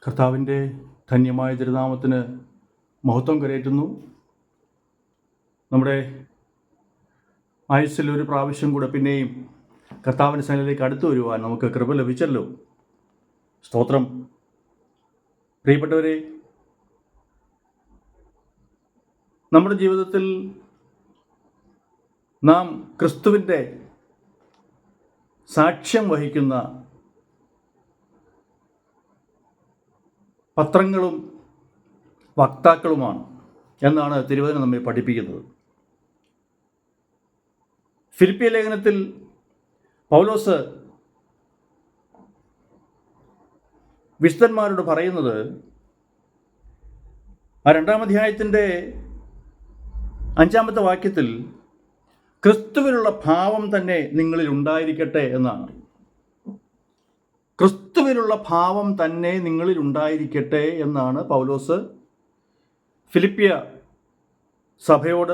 കർത്താവിൻ്റെ ധന്യമായ തിരുനാമത്തിന് മഹത്വം കരയറ്റുന്നു. നമ്മുടെ ആയുസ്സിൽ ഒരു പ്രാവശ്യം കൂടെ പിന്നെയും കർത്താവിൻ്റെ സന്നിധിയിലേക്ക് അടുത്തു വരുവാൻ നമുക്ക് കൃപ ലഭിച്ചല്ലോ. സ്തോത്രം. പ്രിയപ്പെട്ടവരെ, നമ്മുടെ ജീവിതത്തിൽ നാം ക്രിസ്തുവിൻ്റെ സാക്ഷ്യം വഹിക്കുന്ന പത്രങ്ങളും വക്താക്കളുമാണ് എന്നാണ് തിരുവചനം നമ്മെ പഠിപ്പിക്കുന്നത്. ഫിലിപ്പിയ ലേഖനത്തിൽ പൗലോസ് വിശുദ്ധന്മാരോട് പറയുന്നത്, ആ 2-ാം അധ്യായത്തിൻ്റെ 5-ാമത്തെ വാക്യത്തിൽ ക്രിസ്തുവിനുള്ള ഭാവം തന്നെ നിങ്ങളിൽ ഉണ്ടായിരിക്കട്ടെ എന്നാണ്. ക്രിസ്തുവിനുള്ള ഭാവം തന്നെ നിങ്ങളിൽ ഉണ്ടായിരിക്കട്ടെ എന്നാണ് പൗലോസ് ഫിലിപ്പിയ സഭയോട്,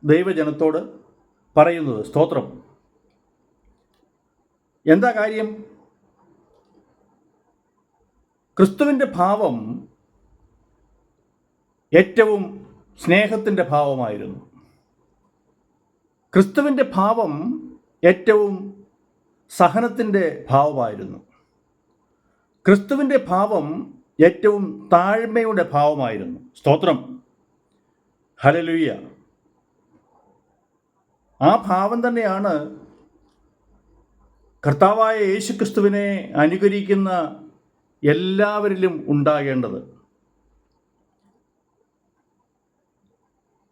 ദൈവജനത്തോട് പറയുന്നത്. സ്തോത്രം. എന്താ കാര്യം? ക്രിസ്തുവിൻ്റെ ഭാവം ഏറ്റവും സ്നേഹത്തിൻ്റെ ഭാവമായിരുന്നു. ക്രിസ്തുവിൻ്റെ ഭാവം ഏറ്റവും സഹനത്തിൻ്റെ ഭാവമായിരുന്നു. ക്രിസ്തുവിൻ്റെ ഭാവം ഏറ്റവും താഴ്മയുടെ ഭാവമായിരുന്നു. സ്തോത്രം. ഹല്ലേലൂയ. ആ ഭാവം തന്നെയാണ് കർത്താവായ യേശുക്രിസ്തുവിനെ അനുകരിക്കുന്ന എല്ലാവരിലും ഉണ്ടാകേണ്ടത്.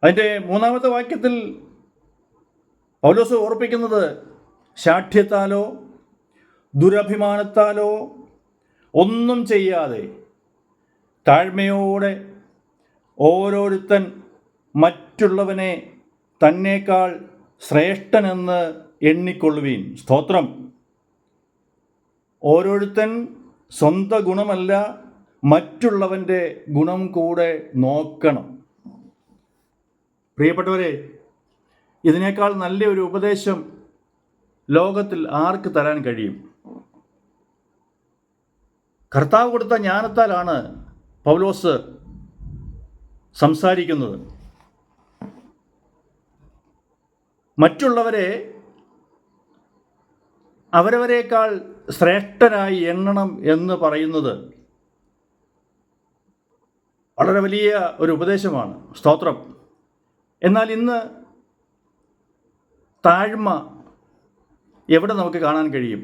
അതിൻ്റെ 3-ാമത്തെ വാക്യത്തിൽ പൗലോസ് ഓർപ്പിക്കുന്നത്, ശാഠ്യത്താലോ ദുരഭിമാനത്താലോ ഒന്നും ചെയ്യാതെ താഴ്മയോടെ ഓരോരുത്തൻ മറ്റുള്ളവനെ തന്നേക്കാൾ ശ്രേഷ്ഠനെന്ന് എണ്ണിക്കൊള്ളുവീൻ. സ്തോത്രം. ഓരോരുത്തൻ സ്വന്തം ഗുണമല്ല, മറ്റുള്ളവൻ്റെ ഗുണം കൂടെ നോക്കണം. പ്രിയപ്പെട്ടവരെ, ഇതിനേക്കാൾ നല്ലൊരു ഉപദേശം ലോകത്തിൽ ആർക്ക് തരാൻ കഴിയും? കർത്താവ് കൊടുത്ത ജ്ഞാനത്താലാണ് പൗലോസ് സംസാരിക്കുന്നത്. മറ്റുള്ളവരെ അവരവരേക്കാൾ ശ്രേഷ്ഠരായി എണ്ണണം എന്ന് പറയുന്നത് വളരെ വലിയ ഒരു ഉപദേശമാണ്. സ്തോത്രം. എന്നാൽ ഇന്ന് താഴ്മ എവിടെ നമുക്ക് കാണാൻ കഴിയും?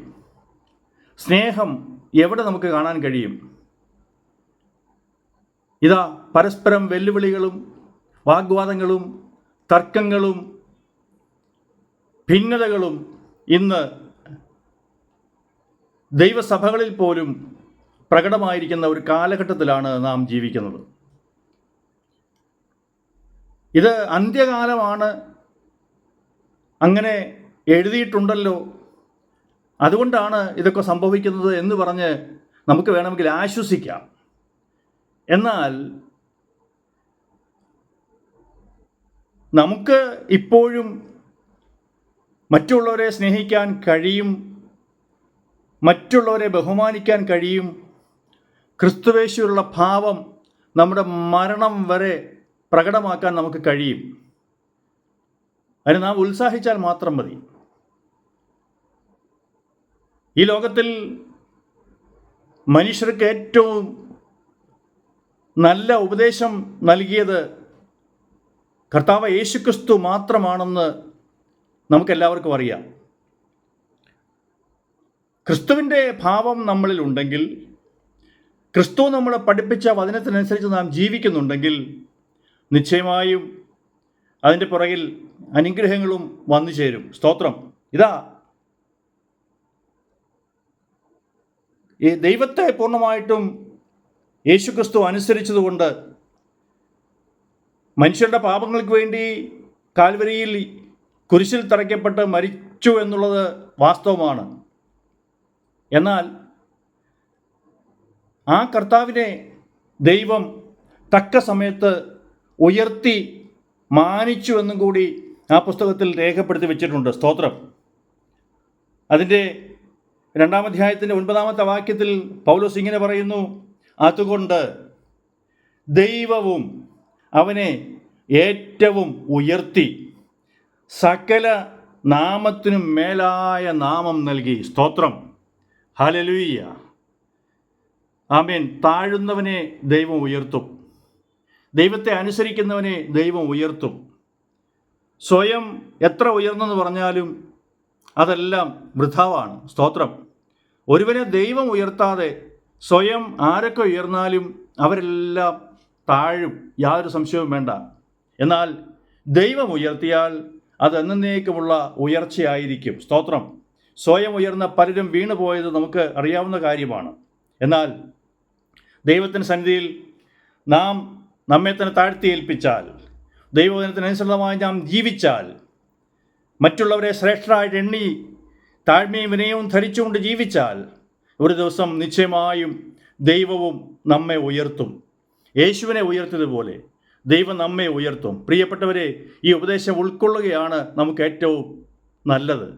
സ്നേഹം എവിടെ നമുക്ക് കാണാൻ കഴിയും? ഇതാ, പരസ്പരം വെല്ലുവിളികളും വാഗ്വാദങ്ങളും തർക്കങ്ങളും ഭിന്നതകളും ഇന്ന് ദൈവസഭകളിൽ പോലും പ്രകടമായിരിക്കുന്ന ഒരു കാലഘട്ടത്തിലാണ് നാം ജീവിക്കുന്നത്. ഇത് അന്ത്യകാലമാണ്, അങ്ങനെ എഴുതിയിട്ടുണ്ടല്ലോ, അതുകൊണ്ടാണ് ഇതൊക്കെ സംഭവിക്കുന്നത് എന്ന് പറഞ്ഞ് നമുക്ക് വേണമെങ്കിൽ ആശ്വസിക്കാം. എന്നാൽ നമുക്ക് ഇപ്പോഴും മറ്റുള്ളവരെ സ്നേഹിക്കാൻ കഴിയും, മറ്റുള്ളവരെ ബഹുമാനിക്കാൻ കഴിയും. ക്രിസ്തുവേശുവിലുള്ള ഭാവം നമ്മുടെ മരണം വരെ പ്രകടമാക്കാൻ നമുക്ക് കഴിയും. അതിന് നാം ഉത്സാഹിച്ചാൽ മാത്രം മതി. ഈ ലോകത്തിൽ മനുഷ്യർക്ക് ഏറ്റവും നല്ല ഉപദേശം നൽകിയത് കർത്താവ് യേശുക്രിസ്തു മാത്രമാണെന്ന് നമുക്കെല്ലാവർക്കും അറിയാം. ക്രിസ്തുവിൻ്റെ ഭാവം നമ്മളിൽ ഉണ്ടെങ്കിൽ, ക്രിസ്തു നമ്മളെ പഠിപ്പിച്ച വചനത്തിനനുസരിച്ച് നാം ജീവിക്കുന്നുണ്ടെങ്കിൽ, നിശ്ചയമായും അതിൻ്റെ പുറകിൽ അനുഗ്രഹങ്ങളും വന്നു ചേരും. സ്തോത്രം. ഇതാ, ഈ ദൈവത്തെ പൂർണ്ണമായിട്ടും യേശുക്രിസ്തു അനുസരിച്ചതുകൊണ്ട് മനുഷ്യരുടെ പാപങ്ങൾക്ക് വേണ്ടി കാൽവരിയിൽ കുരിശിൽ തറയ്ക്കപ്പെട്ട് മരിച്ചു എന്നുള്ളത് വാസ്തവമാണ്. എന്നാൽ ആ കർത്താവിനെ ദൈവം തക്ക സമയത്ത് ഉയർത്തി മാനിച്ചു എന്നും കൂടി ആ പുസ്തകത്തിൽ രേഖപ്പെടുത്തി വെച്ചിട്ടുണ്ട്. സ്തോത്രം. അതിൻ്റെ 2-ാം അധ്യായത്തിൻ്റെ 9-ാമത്തെ വാക്യത്തിൽ പൗലോസ് ഇങ്ങനെ പറയുന്നു: അതുകൊണ്ട് ദൈവവും അവനെ ഏറ്റവും ഉയർത്തി സകല നാമത്തിനും മേലായ നാമം നൽകി. സ്തോത്രം. ഹല്ലേലൂയ. ആമേൻ. താഴുന്നവനെ ദൈവം ഉയർത്തും. ദൈവത്തെ അനുസരിക്കുന്നവനെ ദൈവം ഉയർത്തും. സ്വയം എത്ര ഉയർന്നെന്ന് പറഞ്ഞാലും അതെല്ലാം വൃഥാവാണ്. സ്തോത്രം. ഒരുവനെ ദൈവം ഉയർത്താതെ സ്വയം ആരൊക്കെ ഉയർന്നാലും അവരെല്ലാം താഴും, യാതൊരു സംശയവും വേണ്ട. എന്നാൽ ദൈവം ഉയർത്തിയാൽ അത് എന്നേക്കുമുള്ള ഉയർച്ചയായിരിക്കും. സ്തോത്രം. സ്വയം ഉയർന്ന പലരും വീണുപോയത് നമുക്ക് അറിയാവുന്ന കാര്യമാണ്. എന്നാൽ ദൈവത്തിൻ്റെ സന്നിധിയിൽ നാം നമ്മെ തന്നെ താഴ്ത്തി ഏൽപ്പിച്ചാൽ, ദൈവവചനത്തിനനുസൃതമായി നാം ജീവിച്ചാൽ, മറ്റുള്ളവരെ ശ്രേഷ്ഠരായിട്ട് എണ്ണി താഴ്മയും വിനയവും ധരിച്ചുകൊണ്ട് ജീവിച്ചാൽ, ഒരു ദിവസം നിശ്ചയമായും ദൈവവും നമ്മെ ഉയർത്തും. യേശുവിനെ ഉയർത്തിയതുപോലെ ദൈവം നമ്മെ ഉയർത്തും. പ്രിയപ്പെട്ടവരെ, ഈ ഉപദേശം ഉൾക്കൊള്ളുകയാണ് നമുക്ക് ഏറ്റവും നല്ലത്.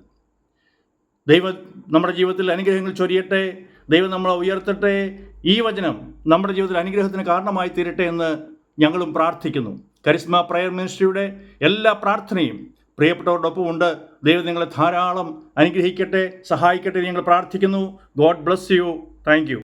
ദൈവം നമ്മുടെ ജീവിതത്തിൽ അനുഗ്രഹങ്ങൾ ചൊരിയട്ടെ. ദൈവം നമ്മളെ ഉയർത്തട്ടെ. ഈ വചനം നമ്മുടെ ജീവിതത്തിൽ അനുഗ്രഹത്തിന് കാരണമായി തീരട്ടെ എന്ന് ഞങ്ങളും പ്രാർത്ഥിക്കുന്നു. കരിസ്മ പ്രയർ മിനിസ്ട്രിയുടെ എല്ലാ പ്രാർത്ഥനയും പ്രിയപ്പെട്ടവരോടൊപ്പം ഉണ്ട്. ദൈവം നിങ്ങളെ ധാരാളം അനുഗ്രഹിക്കട്ടെ, സഹായിക്കട്ടെ. ഞങ്ങൾ പ്രാർത്ഥിക്കുന്നു. God bless you. Thank you.